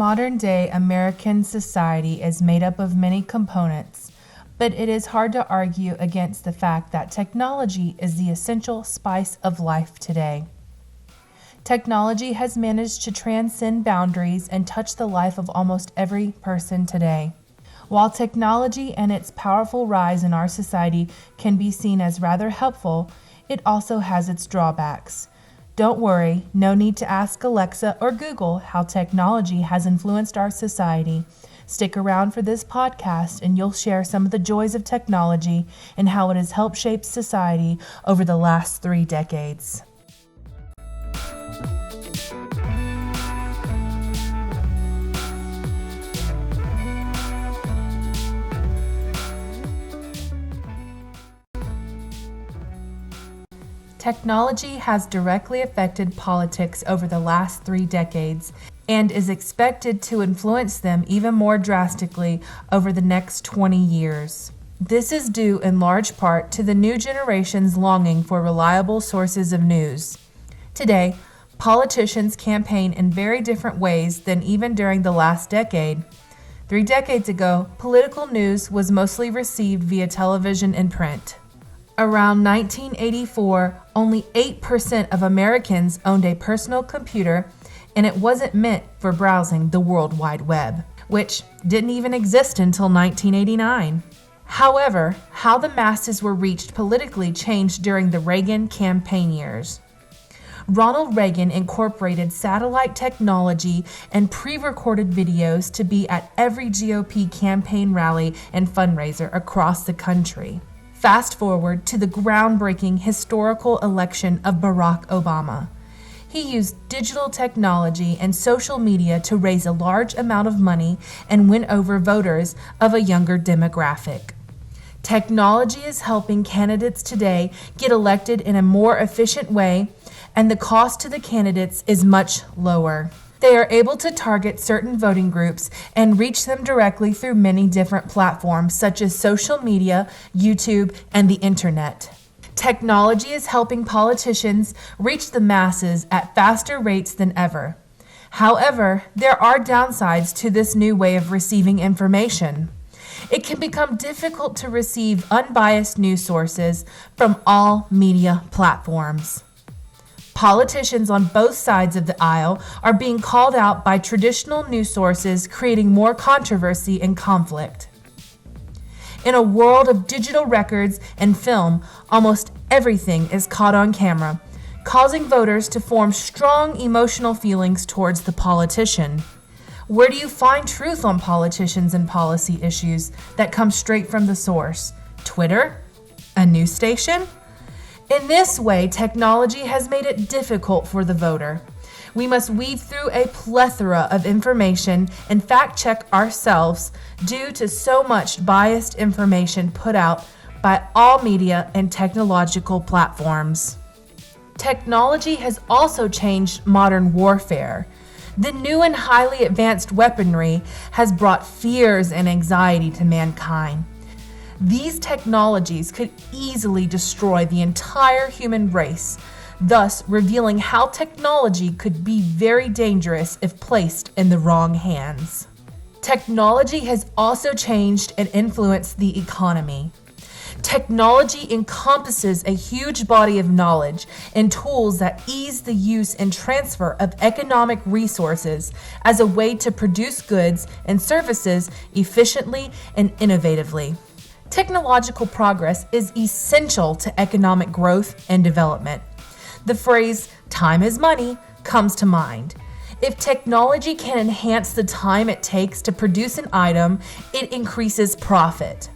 Modern-day American society is made up of many components, but it is hard to argue against the fact that technology is the essential spice of life today. Technology has managed to transcend boundaries and touch the life of almost every person today. While technology and its powerful rise in our society can be seen as rather helpful, it also has its drawbacks. Don't worry, no need to ask Alexa or Google how technology has influenced our society. Stick around for this podcast and you'll share some of the joys of technology and how it has helped shape society over the last 3 decades. Technology has directly affected politics over the last 3 decades and is expected to influence them even more drastically over the next 20 years. This is due in large part to the new generation's longing for reliable sources of news. Today, politicians campaign in very different ways than even during the last decade. 3 decades ago, political news was mostly received via television and print. Around 1984, only 8% of Americans owned a personal computer, and it wasn't meant for browsing the World Wide Web, which didn't even exist until 1989. However, how the masses were reached politically changed during the Reagan campaign years. Ronald Reagan incorporated satellite technology and pre-recorded videos to be at every GOP campaign rally and fundraiser across the country. Fast forward to the groundbreaking historical election of Barack Obama. He used digital technology and social media to raise a large amount of money and win over voters of a younger demographic. Technology is helping candidates today get elected in a more efficient way, and the cost to the candidates is much lower. They are able to target certain voting groups and reach them directly through many different platforms such as social media, YouTube, and the internet. Technology is helping politicians reach the masses at faster rates than ever. However, there are downsides to this new way of receiving information. It can become difficult to receive unbiased news sources from all media platforms. Politicians on both sides of the aisle are being called out by traditional news sources, creating more controversy and conflict. In a world of digital records and film, almost everything is caught on camera, causing voters to form strong emotional feelings towards the politician. Where do you find truth on politicians and policy issues that come straight from the source? Twitter? A news station? In this way, technology has made it difficult for the voter. We must weed through a plethora of information and fact-check ourselves due to so much biased information put out by all media and technological platforms. Technology has also changed modern warfare. The new and highly advanced weaponry has brought fears and anxiety to mankind. These technologies could easily destroy the entire human race, thus revealing how technology could be very dangerous if placed in the wrong hands. Technology has also changed and influenced the economy. Technology encompasses a huge body of knowledge and tools that ease the use and transfer of economic resources as a way to produce goods and services efficiently and innovatively. Technological progress is essential to economic growth and development. The phrase, "time is money," comes to mind. If technology can enhance the time it takes to produce an item, it increases profit.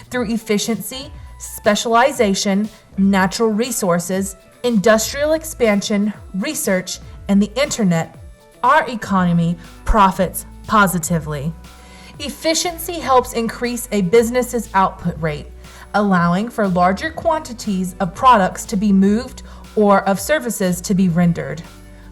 Through efficiency, specialization, natural resources, industrial expansion, research, and the internet, our economy profits positively. Efficiency helps increase a business's output rate, allowing for larger quantities of products to be moved or of services to be rendered.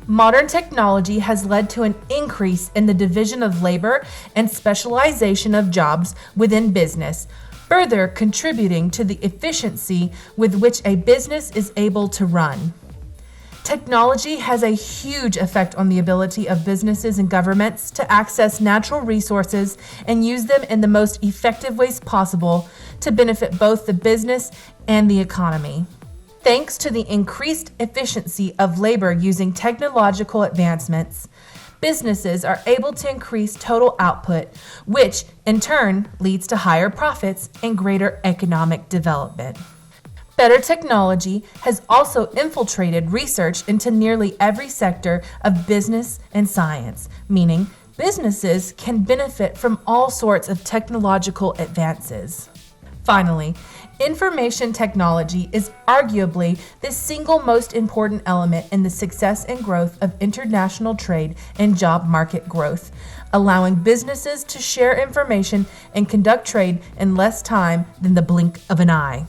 Modern technology has led to an increase in the division of labor and specialization of jobs within business, further contributing to the efficiency with which a business is able to run. Technology has a huge effect on the ability of businesses and governments to access natural resources and use them in the most effective ways possible to benefit both the business and the economy. Thanks to the increased efficiency of labor using technological advancements, businesses are able to increase total output, which in turn leads to higher profits and greater economic development. Better technology has also infiltrated research into nearly every sector of business and science, meaning businesses can benefit from all sorts of technological advances. Finally, information technology is arguably the single most important element in the success and growth of international trade and job market growth, allowing businesses to share information and conduct trade in less time than the blink of an eye.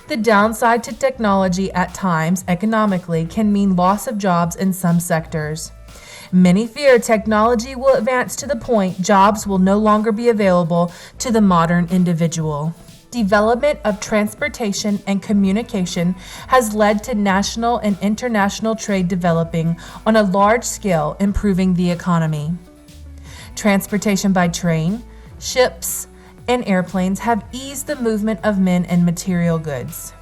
The downside to technology at times economically can mean loss of jobs in some sectors. Many fear technology will advance to the point jobs will no longer be available to the modern individual. Development of transportation and communication has led to national and international trade developing on a large scale, improving the economy. Transportation by train, ships, and airplanes have eased the movement of men and material goods.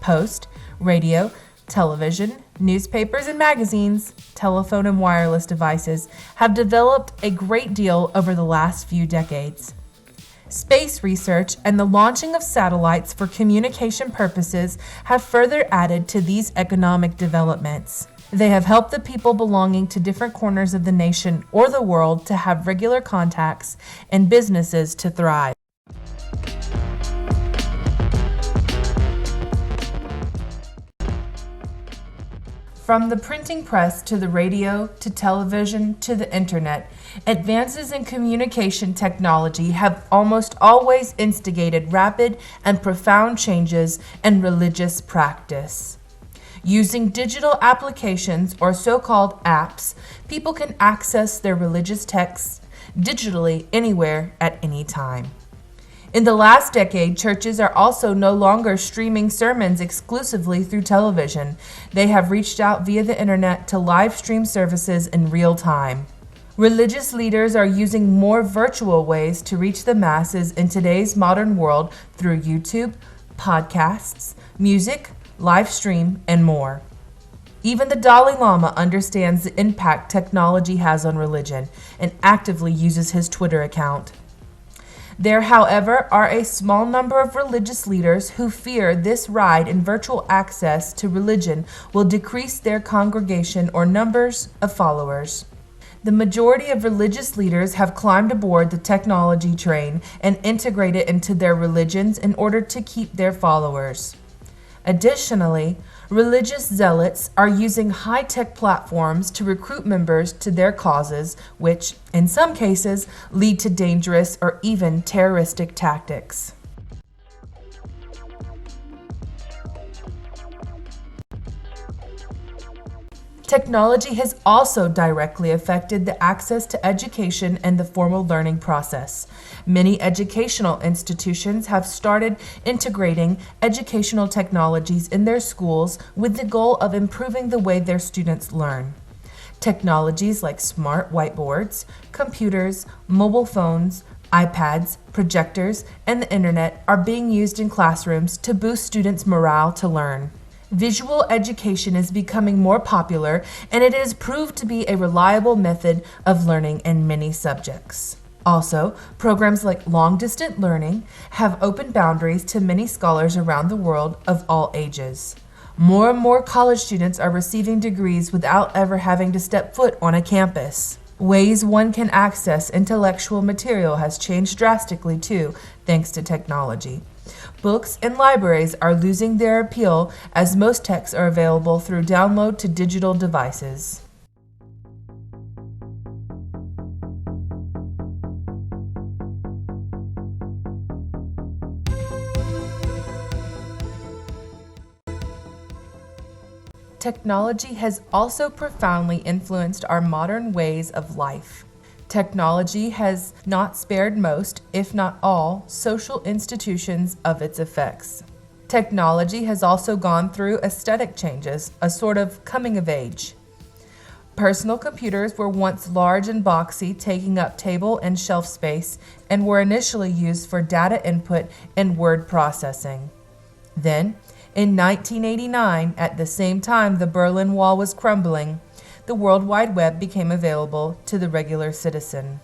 Post, radio, television, newspapers and magazines, telephone and wireless devices have developed a great deal over the last few decades. Space research and the launching of satellites for communication purposes have further added to these economic developments. They have helped the people belonging to different corners of the nation or the world to have regular contacts and businesses to thrive. From the printing press to the radio to television to the internet, advances in communication technology have almost always instigated rapid and profound changes in religious practice. Using digital applications or so-called apps, people can access their religious texts digitally anywhere at any time. In the last decade, churches are also no longer streaming sermons exclusively through television. They have reached out via the internet to live stream services in real time. Religious leaders are using more virtual ways to reach the masses in today's modern world through YouTube, podcasts, music, live stream, and more. Even the Dalai Lama understands the impact technology has on religion and actively uses his Twitter account. There, however, are a small number of religious leaders who fear this ride in virtual access to religion will decrease their congregation or numbers of followers. The majority of religious leaders have climbed aboard the technology train and integrate it into their religions in order to keep their followers. Additionally, religious zealots are using high-tech platforms to recruit members to their causes, which, in some cases, lead to dangerous or even terroristic tactics. Technology has also directly affected the access to education and the formal learning process. Many educational institutions have started integrating educational technologies in their schools with the goal of improving the way their students learn. Technologies like smart whiteboards, computers, mobile phones, iPads, projectors, and the internet are being used in classrooms to boost students' morale to learn. Visual education is becoming more popular, and it has proved to be a reliable method of learning in many subjects. Also, programs like long-distance learning have opened boundaries to many scholars around the world of all ages. More and more college students are receiving degrees without ever having to step foot on a campus. Ways one can access intellectual material has changed drastically too, thanks to technology. Books and libraries are losing their appeal as most texts are available through download to digital devices. Technology has also profoundly influenced our modern ways of life. Technology has not spared most, if not all, social institutions of its effects. Technology has also gone through aesthetic changes, a sort of coming of age. Personal computers were once large and boxy, taking up table and shelf space, and were initially used for data input and word processing. Then, in 1989, at the same time the Berlin Wall was crumbling, the World Wide Web became available to the regular citizen.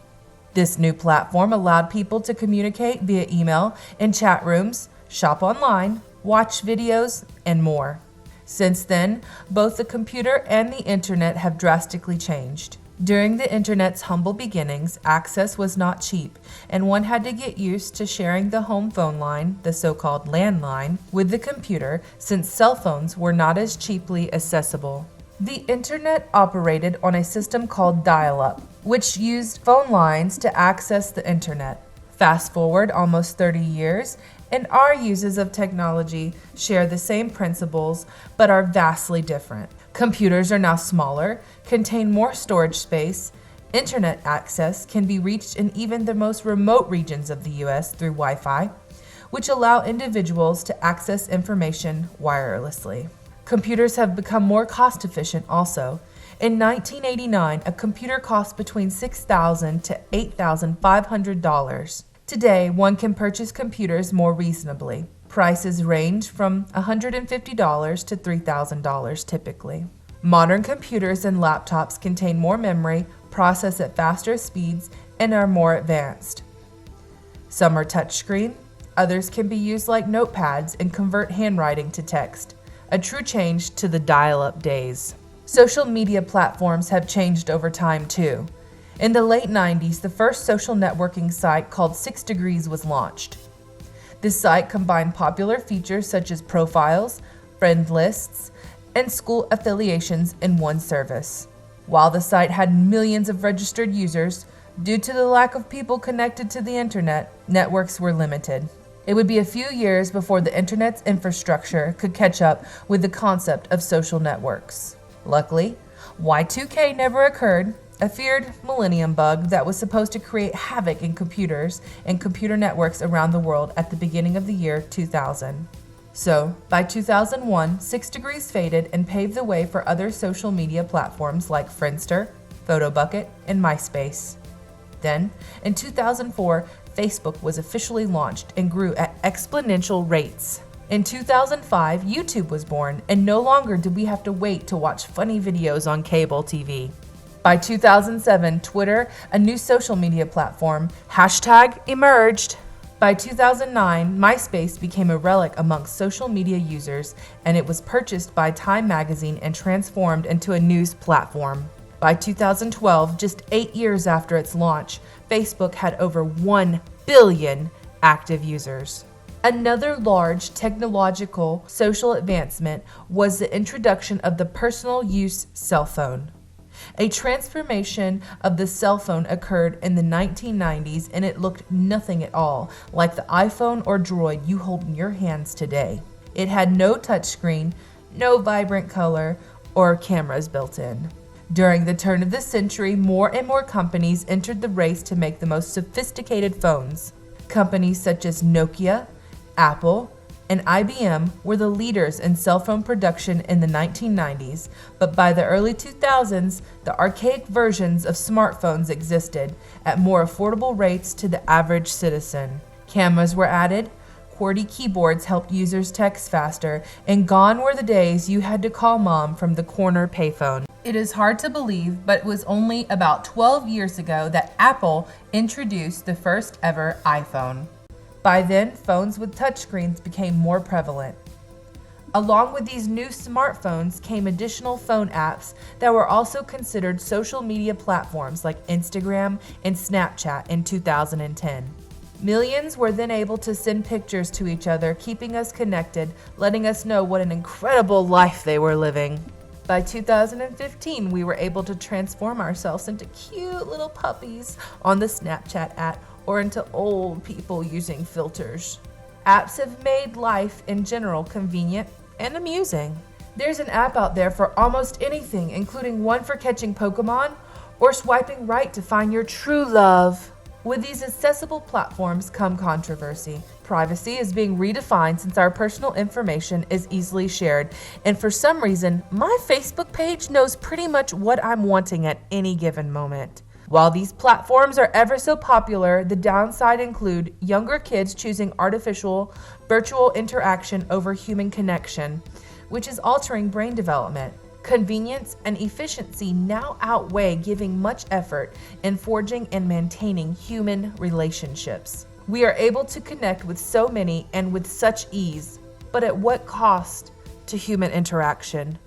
This new platform allowed people to communicate via email and chat rooms, shop online, watch videos, and more. Since then, both the computer and the internet have drastically changed. During the internet's humble beginnings, access was not cheap, and one had to get used to sharing the home phone line, the so-called landline, with the computer, since cell phones were not as cheaply accessible. The internet operated on a system called dial-up, which used phone lines to access the internet. Fast forward almost 30 years, and our uses of technology share the same principles but are vastly different. Computers are now smaller, contain more storage space, internet access can be reached in even the most remote regions of the US through Wi-Fi, which allow individuals to access information wirelessly. Computers have become more cost-efficient also. In 1989, a computer cost between $6,000 to $8,500. Today, one can purchase computers more reasonably. Prices range from $150 to $3,000 typically. Modern computers and laptops contain more memory, process at faster speeds, and are more advanced. Some are touchscreen, others can be used like notepads and convert handwriting to text, a true change to the dial-up days. Social media platforms have changed over time too. In the late 90s, the first social networking site called 6 Degrees was launched. This site combined popular features such as profiles, friend lists, and school affiliations in one service. While the site had millions of registered users, due to the lack of people connected to the internet, networks were limited. It would be a few years before the internet's infrastructure could catch up with the concept of social networks. Luckily, Y2K never occurred, a feared millennium bug that was supposed to create havoc in computers and computer networks around the world at the beginning of the year 2000. So, by 2001, 6 Degrees faded and paved the way for other social media platforms like Friendster, PhotoBucket, and MySpace. Then, in 2004, Facebook was officially launched and grew at exponential rates. In 2005, YouTube was born, and no longer did we have to wait to watch funny videos on cable TV. By 2007, Twitter, a new social media platform, #emerged. By 2009, MySpace became a relic amongst social media users, and it was purchased by Time magazine and transformed into a news platform. By 2012, just 8 years after its launch, Facebook had over 1 billion active users. Another large technological social advancement was the introduction of the personal use cell phone. A transformation of the cell phone occurred in the 1990s, and it looked nothing at all like the iPhone or Droid you hold in your hands today. It had no touchscreen, no vibrant color, or cameras built in. During the turn of the century, more and more companies entered the race to make the most sophisticated phones. Companies such as Nokia, Apple, and IBM were the leaders in cell phone production in the 1990s, but by the early 2000s, the archaic versions of smartphones existed at more affordable rates to the average citizen. Cameras were added, QWERTY keyboards helped users text faster, and gone were the days you had to call mom from the corner payphone. It is hard to believe, but it was only about 12 years ago that Apple introduced the first ever iPhone. By then, phones with touchscreens became more prevalent. Along with these new smartphones came additional phone apps that were also considered social media platforms like Instagram and Snapchat in 2010. Millions were then able to send pictures to each other, keeping us connected, letting us know what an incredible life they were living. By 2015, we were able to transform ourselves into cute little puppies on the Snapchat app or into old people using filters. Apps have made life in general convenient and amusing. There's an app out there for almost anything, including one for catching Pokemon or swiping right to find your true love. With these accessible platforms come controversy. Privacy is being redefined since our personal information is easily shared, and for some reason, my Facebook page knows pretty much what I'm wanting at any given moment. While these platforms are ever so popular, the downside include younger kids choosing artificial, virtual interaction over human connection, which is altering brain development. Convenience and efficiency now outweigh giving much effort in forging and maintaining human relationships. We are able to connect with so many and with such ease, but at what cost to human interaction?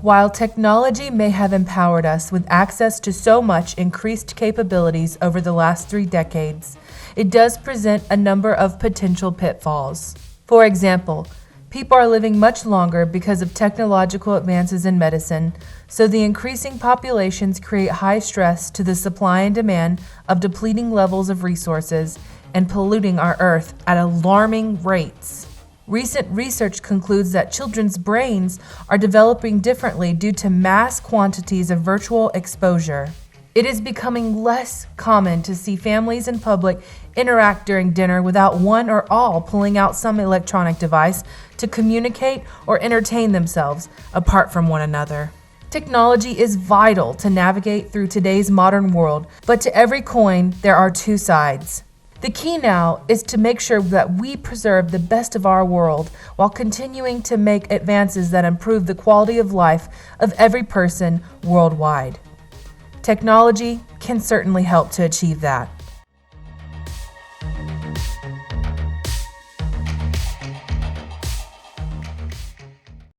While technology may have empowered us with access to so much increased capabilities over the last 3 decades, it does present a number of potential pitfalls. For example, people are living much longer because of technological advances in medicine, so the increasing populations create high stress to the supply and demand of depleting levels of resources and polluting our earth at alarming rates. Recent research concludes that children's brains are developing differently due to mass quantities of virtual exposure. It is becoming less common to see families in public interact during dinner without one or all pulling out some electronic device to communicate or entertain themselves apart from one another. Technology is vital to navigate through today's modern world, but to every coin, there are 2 sides. The key now is to make sure that we preserve the best of our world while continuing to make advances that improve the quality of life of every person worldwide. Technology can certainly help to achieve that.